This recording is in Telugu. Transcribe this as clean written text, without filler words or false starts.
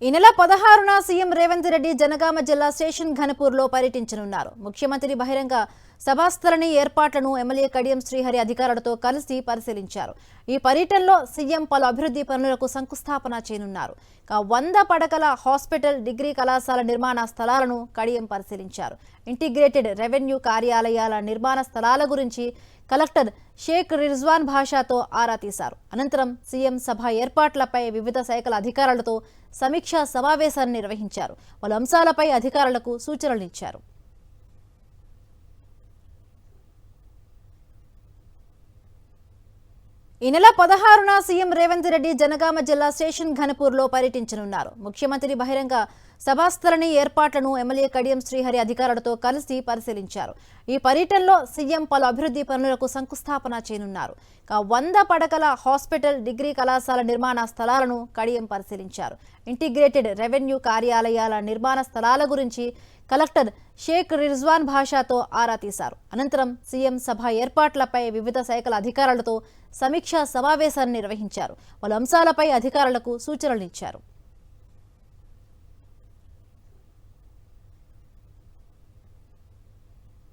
ఈ నెల 16న సీఎం రేవంత్ రెడ్డి జనగామ జిల్లా స్టేషన్ ఘనపూర్లో పర్యటించనున్నారు. ముఖ్యమంత్రి బహిరంగ సభాస్థలని ఏర్పాట్లను ఎమ్మెల్యే కడియం శ్రీహరి అధికారులతో కలిసి పరిశీలించారు. ఈ పర్యటనలో సీఎం పలు అభివృద్ధి పనులకు శంకుస్థాపన చేయనున్నారు. 100 పడకల హాస్పిటల్, డిగ్రీ కళాశాల నిర్మాణ స్థలాలను కడియం పరిశీలించారు. ఇంటిగ్రేటెడ్ రెవెన్యూ కార్యాలయాల నిర్మాణ స్థలాల గురించి కలెక్టర్ షేక్ రిజ్వాన్ భాషాతో ఆరా తీశారు. అనంతరం సీఎం సభ ఏర్పాట్లపై వివిధ శాఖల అధికారులతో సమీక్షా సమావేశాన్ని నిర్వహించారు. పలు అంశాలపై అధికారులకు సూచనలు ఇచ్చారు. ఈ నెల 16న సీఎం రేవంత్ రెడ్డి జనగామ జిల్లా స్టేషన్ ఘనపూర్లో పర్యటించనున్నారు. ముఖ్యమంత్రి బహిరంగ సభాస్థలని ఏర్పాట్లను ఎమ్మెల్యే కడియం శ్రీహరి అధికారులతో కలిసి పరిశీలించారు. ఈ పర్యటనలో సీఎం పలు అభివృద్ధి పనులకు శంకుస్థాపన చేయనున్నారు. 100 పడకల హాస్పిటల్, డిగ్రీ కళాశాల నిర్మాణ స్థలాలను కడియం పరిశీలించారు. ఇంటిగ్రేటెడ్ రెవెన్యూ కార్యాలయాల నిర్మాణ స్థలాల గురించి కలెక్టర్ షేక్ రిజ్వాన్ భాషాతో ఆరా తీశారు. అనంతరం సీఎం సభ ఏర్పాట్లపై వివిధ శాఖల అధికారులతో సమీక్షా సమావేశాన్ని నిర్వహించారు. పలు అంశాలపై అధికారులకు సూచనలు ఇచ్చారు.